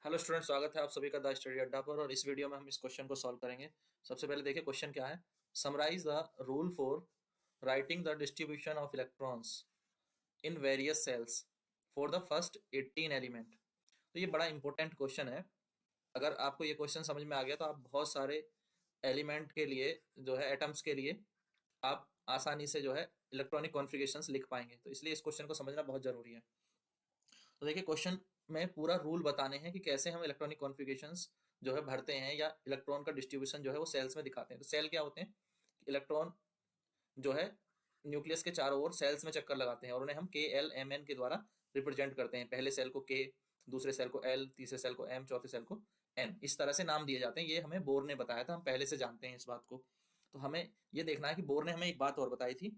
Hello student, स्वागत है आप सभी का द स्टडी अड्डा पर। और इस वीडियो में हम इस क्वेश्चन को सॉल्व करेंगे। सबसे पहले देखिए क्वेश्चन क्या है। Summarise the rule for writing the distribution of electrons in various shells for the first 18 element. तो ये बड़ा इंपॉर्टेंट क्वेश्चन है। अगर आपको ये क्वेश्चन समझ में आ गया तो आप बहुत सारे एलिमेंट के लिए जो है एटम्स के लिए आप आसानी से जो है इलेक्ट्रॉनिक कॉन्फ़िगरेशंस लिख पाएंगे। तो इसलिए इस क्वेश्चन को समझना बहुत जरूरी है। तो देखिए क्वेश्चन में पूरा रूल बताने हैं कि कैसे हम इलेक्ट्रॉनिक कॉन्फ़िगरेशंस जो है भरते हैं या इलेक्ट्रॉन का डिस्ट्रीब्यूशन जो है वो सेल्स में दिखाते हैं। तो सेल क्या होते हैं? इलेक्ट्रॉन जो है न्यूक्लियस के चारों ओर सेल्स में चक्कर लगाते हैं और उन्हें हम के एल एम एन के द्वारा रिप्रेजेंट करते हैं। पहले सेल को के, दूसरे सेल को एल, तीसरे सेल को एम, चौथे सेल को एन, इस तरह से नाम दिए जाते हैं। ये हमें बोर ने बताया था, हम पहले से जानते हैं इस बात को। तो हमें ये देखना है कि बोर ने हमें एक बात और बताई थी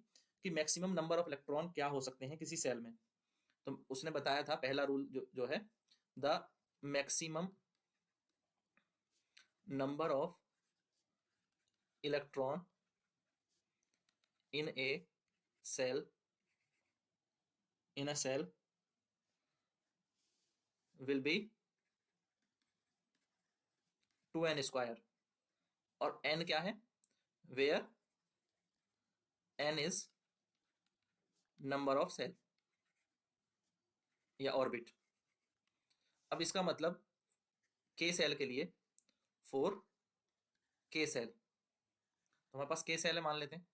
कि मैक्सिमम नंबर ऑफ इलेक्ट्रॉन क्या हो सकते हैं किसी सेल में। तो उसने बताया था पहला रूल जो है, the maximum number of electron in a shell will be 2n²। और n क्या है? Where n is number of shell या ऑर्बिट। अब इसका मतलब के सेल के लिए 4 के सेल, तो हमारे पास के सेल है मान लेते हैं।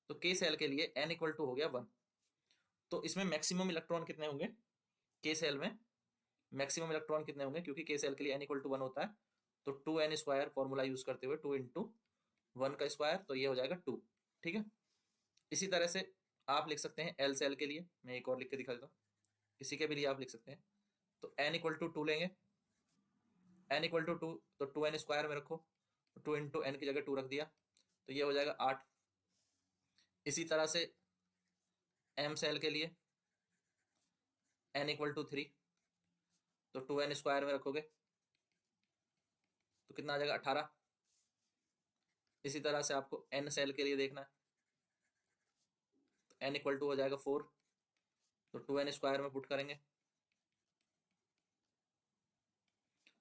तो के सेल के लिए n इक्वल टू हो गया 1। तो इसमें मैक्सिमम इलेक्ट्रॉन कितने होंगे? के सेल में मैक्सिमम इलेक्ट्रॉन कितने होंगे? क्योंकि के सेल के लिए n इक्वल टू 1 होता है। तो 2n² फॉर्मूला यूज करते हुए 2 इंटू 1 का स्क्वायर, तो ये हो जाएगा 2। ठीक है। इसी तरह से आप लिख सकते हैं एल सेल के लिए। मैं एक और लिख के दिखा देता हूँ, इसी के भी लिए आप लिख सकते हैं। तो n इक्वल टू 2 लेंगे, n इक्वल टू 2, तो 2n² में रखो, 2 इंटू n की जगह 2 रख दिया, तो ये हो जाएगा 8। इसी तरह से m सेल के लिए n इक्वल टू 3, तो 2n² में रखोगे तो कितना आ जाएगा? 18। इसी तरह से आपको n सेल के लिए देखना है, तो n इक्वल टू हो जाएगा 4, तो 2n² में पुट करेंगे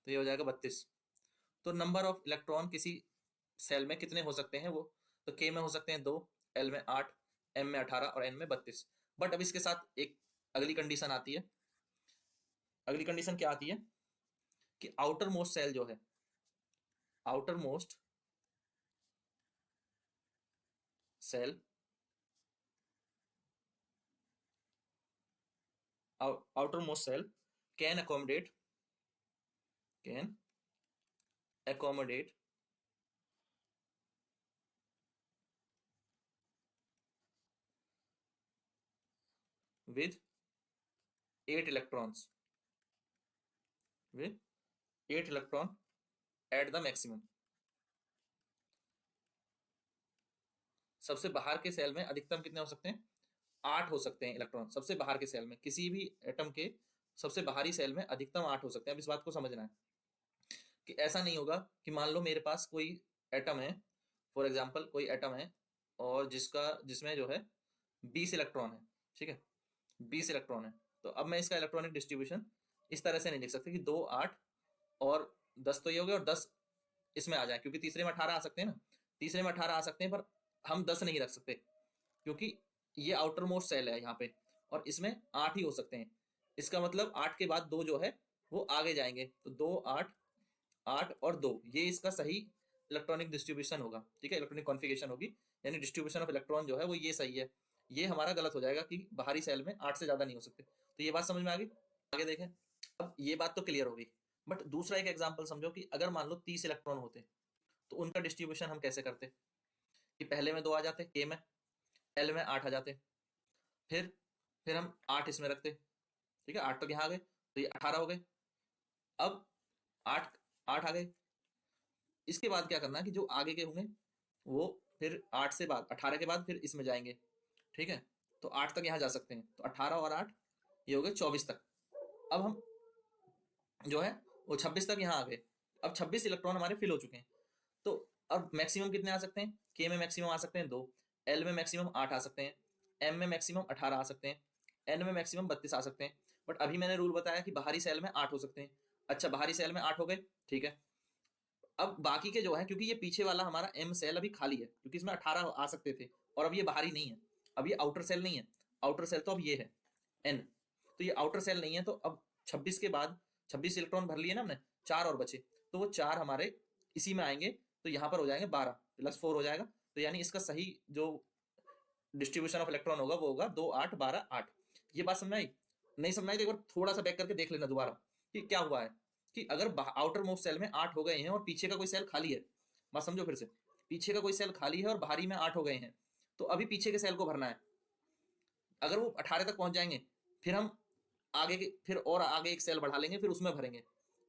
तो ये हो जाएगा 32। तो नंबर ऑफ इलेक्ट्रॉन किसी सेल में कितने हो सकते हैं वो? तो के में हो सकते हैं 2, एल में 8, एम में 18 और एन में 32। बट अब इसके साथ एक अगली कंडीशन आती है। अगली कंडीशन क्या आती है कि आउटर मोस्ट सेल जो है, outer most shell outer most shell can accommodate with 8 electrons, with 8 electron at the maximum। सबसे बाहर के सेल में अधिकतम कितने हो सकते हैं? 8 हो सकते हैं इलेक्ट्रॉन। सबसे बाहर के सेल में, किसी भी एटम के सबसे बाहरी सेल में अधिकतम 8 हो सकते हैं। अब इस बात को समझना है कि ऐसा नहीं होगा कि मान लो मेरे पास कोई एटम है, फॉर एग्जाम्पल कोई एटम है और जिसमें जो है 20 इलेक्ट्रॉन है। ठीक है, 20 इलेक्ट्रॉन है। तो अब मैं इसका इलेक्ट्रॉनिक डिस्ट्रीब्यूशन इस तरह से नहीं लिख सकते कि 2, 8 और 10 तो ये हो गया और 10 इसमें आ जाए, क्योंकि तीसरे में 18 आ सकते हैं ना। तीसरे में 18 आ सकते हैं पर हम 10 नहीं रख सकते, क्योंकि ये आउटर मोस्ट सेल है यहाँ पे और इसमें 8 ही हो सकते हैं। इसका मतलब 8 के बाद 2 जो है वो आगे जाएंगे, तो 2, 8, 8 और 2, ये इसका सही इलेक्ट्रॉनिक डिस्ट्रीब्यूशन होगा। ठीक है, इलेक्ट्रॉनिक कॉन्फ़िगरेशन होगी, यानी डिस्ट्रीब्यूशन ऑफ इलेक्ट्रॉन जो है वो ये सही है। ये हमारा गलत हो जाएगा कि बाहरी सेल में 8 से ज्यादा नहीं हो सकते। तो ये बात समझ में आ गई? आगे देखें। अब ये बात तो क्लियर होगी, बट दूसरा एक एग्जाम्पल समझो कि अगर मान लो 30 इलेक्ट्रॉन होते तो उनका डिस्ट्रीब्यूशन हम कैसे करते? कि पहले में 2 आ जाते के में, एल में 8 आ जाते, फिर हम 8 इसमें रखते। ठीक है, 8 तक यहाँ आ गए तो ये 18 हो गए। अब 8 8 आ गए। इसके बाद क्या करना है कि जो आगे के होंगे वो फिर 8 से बाद 18 के बाद फिर इसमें जाएंगे। ठीक है, तो 8 तक यहाँ जा सकते हैं, तो 18 और 8 ये हो गए 24 तक। अब हम जो है वो 26 तक यहाँ आ गए। अब 26 इलेक्ट्रॉन हमारे फिल हो चुके हैं। तो अब मैक्सिमम कितने आ सकते हैं? के में मैक्सिमम आ सकते हैं 2, एल में मैक्सिमम 8 आ सकते हैं, एम में मैक्सिमम 18 आ सकते हैं, एन में मैक्सिमम 32 आ सकते हैं। बट अभी मैंने रूल बताया कि बाहरी सेल में 8 हो सकते हैं। अच्छा बाहरी सेल में 8 हो गए, ठीक है। अब बाकी के जो है, क्योंकि ये पीछे वाला हमारा एम सेल अभी खाली है, क्योंकि इसमें 18 आ सकते थे, और अब ये बाहरी नहीं है, अब ये आउटर सेल नहीं है, आउटर सेल तो अब ये है एन, तो ये आउटर सेल नहीं है, तो अब 26 के बाद 26 इलेक्ट्रॉन भर लिए ना हमने, 4 और बचे, तो वो 4 हमारे इसी में आएंगे, तो यहाँ पर हो जाएंगे 12 + 4 हो जाएगा, तो यानी इसका सही जो डिस्ट्रीब्यूशन ऑफ इलेक्ट्रॉन होगा वो होगा 2 8 12 8। ये बात समझ आई? नहीं समझ आई तो एक बार थोड़ा सा बैक करके देख लेना दोबारा कि क्या हुआ है, कि अगर आउटर मोस्ट सेल में 8 हो गए हैं और पीछे का कोई सेल खाली है, बात समझो फिर से, पीछे का कोई सेल खाली है और बाहरी में 8 हो गए हैं, तो अभी पीछे के सेल को भरना है। अगर वो 18 तक पहुंच जाएंगे, फिर हम आगे के फिर और आगे एक सेल बढ़ा लेंगे, फिर उसमें भरेंगे,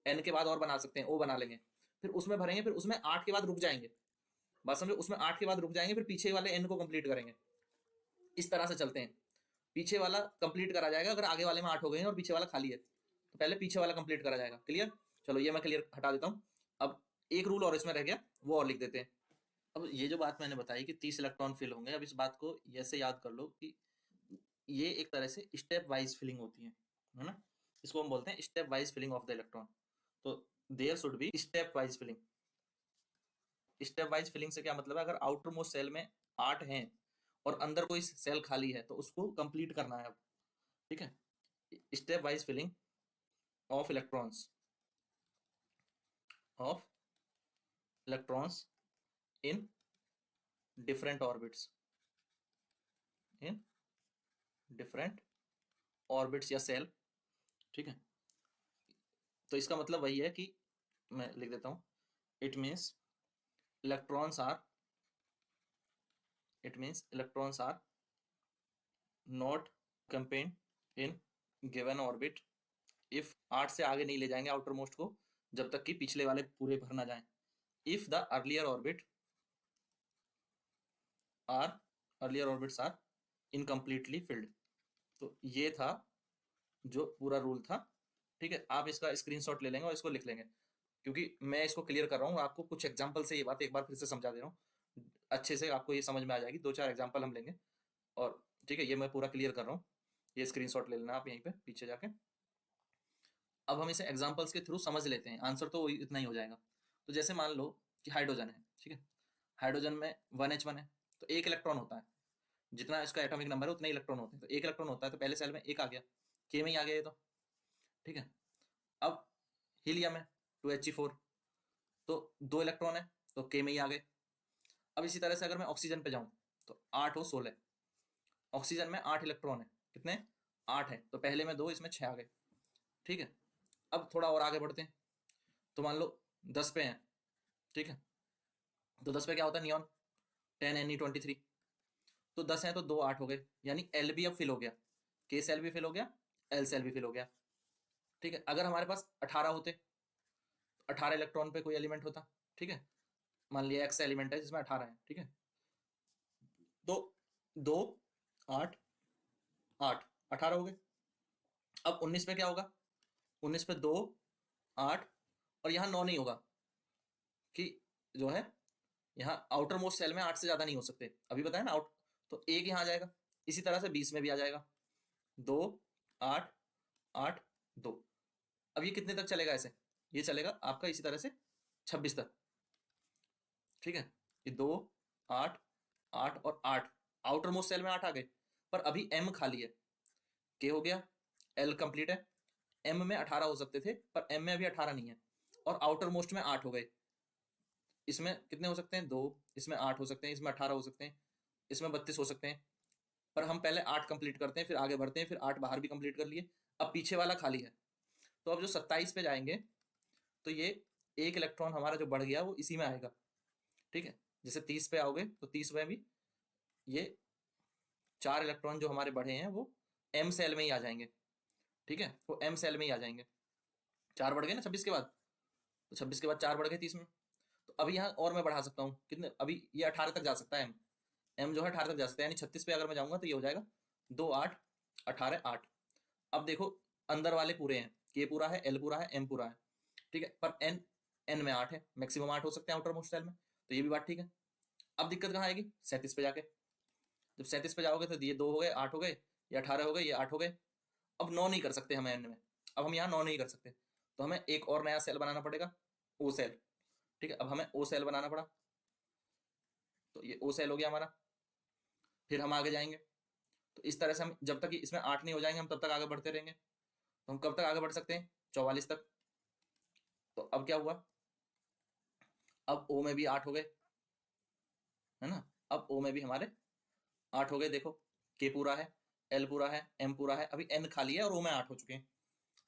एन के बाद और बना सकते हैं, ओ बना लेंगे, फिर उसमें भरेंगे, फिर उसमें 8 के बाद रुक जाएंगे, बात समझो, उसमें 8 के बाद रुक जाएंगे, फिर पीछे वाले एन को कंप्लीट करेंगे। इस तरह से चलते हैं, पीछे वाला कंप्लीट करा जाएगा अगर आगे वाले में 8 हो गए हैं और पीछे वाला खाली है, तो पहले पीछे वाला कंप्लीट करा जाएगा। क्लियर? चलो ये मैं क्लियर हटा देता हूँ। अब एक रूल और इसमें रह गया, वो और लिख देते हैं। अब ये जो बात मैंने बताई कि 30 इलेक्ट्रॉन फिल होंगे, अब इस बात को ऐसे याद कर लो कि ये एक तरह से स्टेप वाइज फिलिंग होती है ना, इसको हम बोलते हैं step wise filling of the electron. तो there should be step wise filling. Step wise filling से क्या मतलब है, अगर आउटर मोस्ट सेल में 8 हैं और अंदर कोई सेल खाली है, तो उसको कंप्लीट करना है अब, ठीक है। Step wise filling of electrons in different orbits, in different orbits या सेल, ठीक है। तो इसका मतलब वही है कि मैं लिख देता हूं, it means electrons are not complete in given orbit if 8 से आगे नहीं ले जाएंगे आउटर मोस्ट को, जब तक कि पिछले वाले पूरे भर ना जाए, if the earlier orbits are incompletely filled. तो ये था जो पूरा रूल था, ठीक है। आप इसका स्क्रीनशॉट ले लेंगे और इसको लिख लेंगे, क्योंकि मैं इसको क्लियर कर रहा हूँ, आपको कुछ एग्जांपल से ये बात एक बार फिर से समझा दे रहा हूँ, अच्छे से आपको ये समझ में आ जाएगी। 2-4 एग्जांपल हम लेंगे और ठीक है, ये मैं पूरा क्लियर कर रहा हूँ, ये स्क्रीनशॉट ले लेना आप यहीं पे पीछे जाके। अब हम इसे एग्जाम्पल्स के थ्रू समझ लेते हैं, आंसर तो इतना ही हो जाएगा। तो जैसे मान लो कि हाइड्रोजन है, ठीक है, हाइड्रोजन में 1H1 है, तो 1 इलेक्ट्रॉन होता है, जितना इसका एटॉमिक नंबर है उतने इलेक्ट्रॉन होते हैं, तो 1 इलेक्ट्रॉन होता है, तो पहले सेल में 1 आ गया, के में ही आ गया ये तो, ठीक है। अब हीलियम है 2He4, तो 2 इलेक्ट्रॉन है, तो के में ही आ गए। अब इसी तरह से अगर मैं ऑक्सीजन पे जाऊं, तो 8 हो 16, ऑक्सीजन में 8 इलेक्ट्रॉन है, कितने? 8 है, तो पहले में 2, इसमें 6 आ गए, ठीक है। अब थोड़ा और आगे बढ़ते हैं, तो मान लो 10 पे हैं, ठीक है, तो 10 पे क्या होता है, नियॉन 10Ne23, तो 10 है तो 2 8 हो गए, यानी एल भी अब फिल हो गया, के सेल भी फिल हो गया, एल सेल भी फिल हो गया, ठीक है। अगर हमारे पास 18 होते, 18 इलेक्ट्रॉन पे कोई एलिमेंट होता, ठीक है, मान लिया एक्स एलिमेंट है जिसमें 18 है, ठीक है, तो 2 8 8 18 हो गए। अब 19 पे क्या होगा, 19 पे 2 8, और यहाँ 9 नहीं होगा, कि जो है यहाँ आउटर मोस्ट सेल में 8 से ज्यादा नहीं हो सकते, अभी बताया ना आउट, तो एक यहाँ आ जाएगा। इसी तरह से 20 में भी आ जाएगा, 2 8 8 2। अब ये कितने तक चलेगा ऐसे, ये चलेगा आपका इसी तरह से 26 तक, ठीक है। ये 2 8 8 और 8, आउटर मोस्ट सेल में 8 आ गए, पर अभी एम खाली है, के हो गया, एल कंप्लीट है, एम में 18 हो सकते थे, पर एम में अभी 18 नहीं है, और आउटर मोस्ट में 8 हो गए। इसमें कितने हो सकते हैं, 2, इसमें 8 हो सकते हैं, इसमें 18 हो सकते हैं, इसमें 32 हो सकते हैं, पर हम पहले 8 कंप्लीट करते हैं, फिर आगे बढ़ते हैं, फिर 8 बाहर भी कंप्लीट कर लिए, अब पीछे वाला खाली है, तो अब जो 27 पे जाएंगे, तो ये एक इलेक्ट्रॉन हमारा जो बढ़ गया वो इसी में आएगा, ठीक है। जैसे 30 पे आओगे तो 30 में भी ये 4 इलेक्ट्रॉन जो हमारे बढ़े हैं वो एम सेल में ही आ जाएंगे, ठीक है, वो एम सेल में ही आ जाएंगे। 4 बढ़ गए ना 26 के बाद, तो 26 के बाद 4 बढ़ गए 30 में, तो अभी यहाँ और मैं बढ़ा सकता हूँ, कितने, अभी ये 18 तक जा सकता है, एम जो है 18 तक जा सकता है, यानी 36 पे अगर मैं जाऊंगा तो ये हो जाएगा 2 8 18 8। अब देखो अंदर वाले पूरे हैं, के पूरा है, एल पूरा है, एम पूरा है, ठीक है, पर एन, एन में 8 है, मैक्सिमम 8 हो सकते हैं आउटर मोस्ट सेल में, तो ये भी बात ठीक है। अब दिक्कत कहाँ आएगी, 37 पे जाके, जब 37 पे जाओगे तो ये 2 हो गए 8 हो गए, ये 18 हो गए, ये 8 हो गए, अब 9 नहीं कर सकते हम एन में, अब हम यहाँ 9 नहीं कर सकते, तो हमें एक और नया सेल बनाना पड़ेगा, ओ सेल। ठीक है, अब हमें ओ सेल बनाना पड़ा, तो ये ओ सेल हो गया हमारा। फिर हम आगे जाएंगे, तो इस तरह से हम जब तक इसमें 8 नहीं हो जाएंगे हम तब तक आगे बढ़ते रहेंगे। तो हम कब तक आगे बढ़ सकते हैं? 44 तक। तो अब क्या हुआ, अब ओ में भी 8 हो गए, है ना। अब ओ में भी हमारे 8 हो गए, देखो के पूरा है, एल पूरा है, एम पूरा है, अभी एन खाली है और ओ में 8 हो चुके हैं।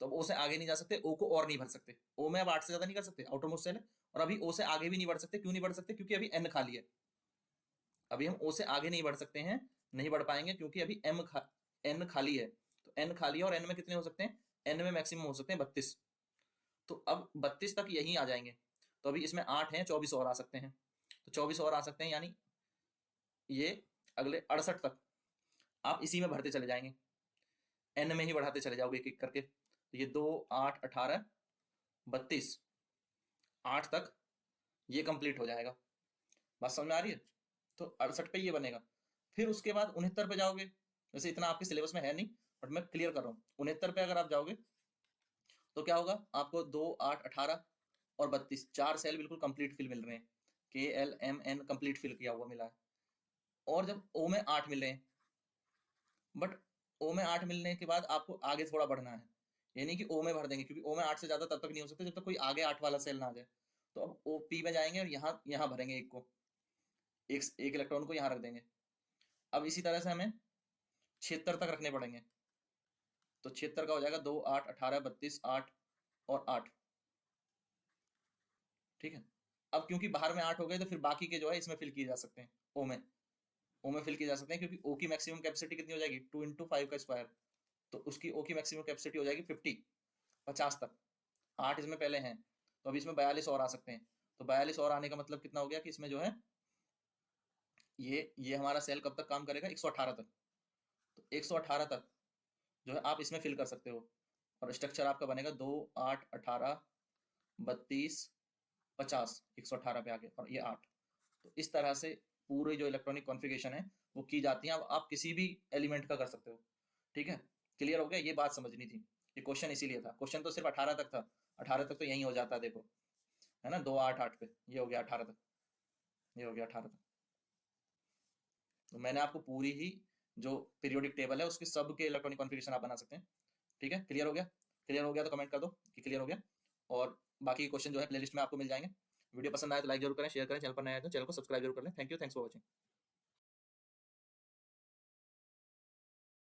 तो अब ओ से आगे नहीं जा सकते, ओ को और नहीं भर सकते, ओ में अब 8 से ज्यादा नहीं कर सकते, आउटर मोस्ट सेल है। और अभी ओ से आगे भी नहीं बढ़ सकते, क्यों नहीं बढ़ सकते? क्योंकि अभी एन खाली है। अभी हम ओ से आगे नहीं बढ़ सकते हैं, नहीं बढ़ पाएंगे, क्योंकि अभी एन खाली है। तो एन खाली है और एन में कितने हो सकते हैं? एन में मैक्सिमम हो सकते हैं 32। तो अब 32 तक यहीं आ जाएंगे। तो अभी इसमें 8 हैं, 24 और आ सकते हैं। तो 24 और आ सकते हैं, यानी ये अगले 68 तक आप इसी में भरते चले जाएंगे, एन में ही बढ़ाते चले जाओगे एक एक करके। तो ये 2 8 18 32, 8 तक ये कंप्लीट हो जाएगा। बात समझ में आ रही है? तो 68 पे ये बनेगा। फिर उसके बाद 69 पे जाओगे, वैसे इतना आपके सिलेबस में है नहीं, बट मैं क्लियर कर रहा हूँ। 69 पे अगर आप जाओगे तो क्या होगा, आपको 2 8 18 और 32 4 सेल बिल्कुल कंप्लीट फिल मिल रहे हैं, K L M N complete fill किया हुआ मिला है। और जब ओ में 8 मिल रहे हैं, बट ओ में 8 मिलने के बाद आपको आगे थोड़ा बढ़ना है, ये नहीं कि ओ में भर देंगे, क्योंकि ओ में 8 से ज्यादा तब तक नहीं हो सकता जब तक कोई आगे 8 वाला सेल ना आ जाए। तो अब ओ पी में जाएंगे और यहाँ यहाँ भरेंगे एक को, एक इलेक्ट्रॉन को यहाँ रख देंगे। अब इसी तरह से हमें 76 तक रखने पड़ेंगे। तो 76 का हो जाएगा 2 8 18 32 8 और 8। ठीक है, अब क्योंकि बाहर में 8 हो गए तो फिर बाकी के जो है इसमें फिल किए जा सकते हैं, ओ में फिल किए जा सकते हैं, क्योंकि ओ की मैक्सिमम कैपेसिटी कितनी हो जाएगी? 2 × 5 का स्क्वायर। तो उसकी ओ की मैक्सिमम कैपेसिटी हो जाएगी 50 तक। 8 इसमें पहले हैं, तो अभी इसमें 42 और आ सकते हैं। तो 42 और आने का मतलब कितना हो गया कि इसमें जो है ये हमारा सेल कब तक काम करेगा? 118 तक। तो 118 तक जो है आप इसमें फिल कर सकते हो, और स्ट्रक्चर आपका बनेगा 2 8 18 32 50, 118 पे आगे और ये 8। तो इस तरह से पूरी जो इलेक्ट्रॉनिक कॉन्फ़िगरेशन है वो की जाती है। अब आप किसी भी एलिमेंट का कर सकते हो। ठीक है, क्लियर हो गया? ये बात समझनी थी, ये क्वेश्चन इसीलिए था। क्वेश्चन तो सिर्फ 18 तक था, 18 तक तो यही हो जाता है, देखो, है ना। 2 8 8 पे ये हो गया 18 तक, ये हो गया 18 तक। तो मैंने आपको पूरी ही जो पीरियोडिक टेबल है उसके सब के इलेक्ट्रॉनिक कॉन्फ़िगरेशन आप बना सकते हैं। ठीक है, क्लियर हो गया? क्लियर हो गया तो कमेंट कर दो कि क्लियर हो गया। और बाकी क्वेश्चन जो है प्लेलिस्ट में आपको मिल जाएंगे। वीडियो पसंद आए तो लाइक जरूर करें, शेयर करें, चैनल पर नया है तो चैनल को सब्सक्राइब जरूर कर लें। Thank you, thanks for watching.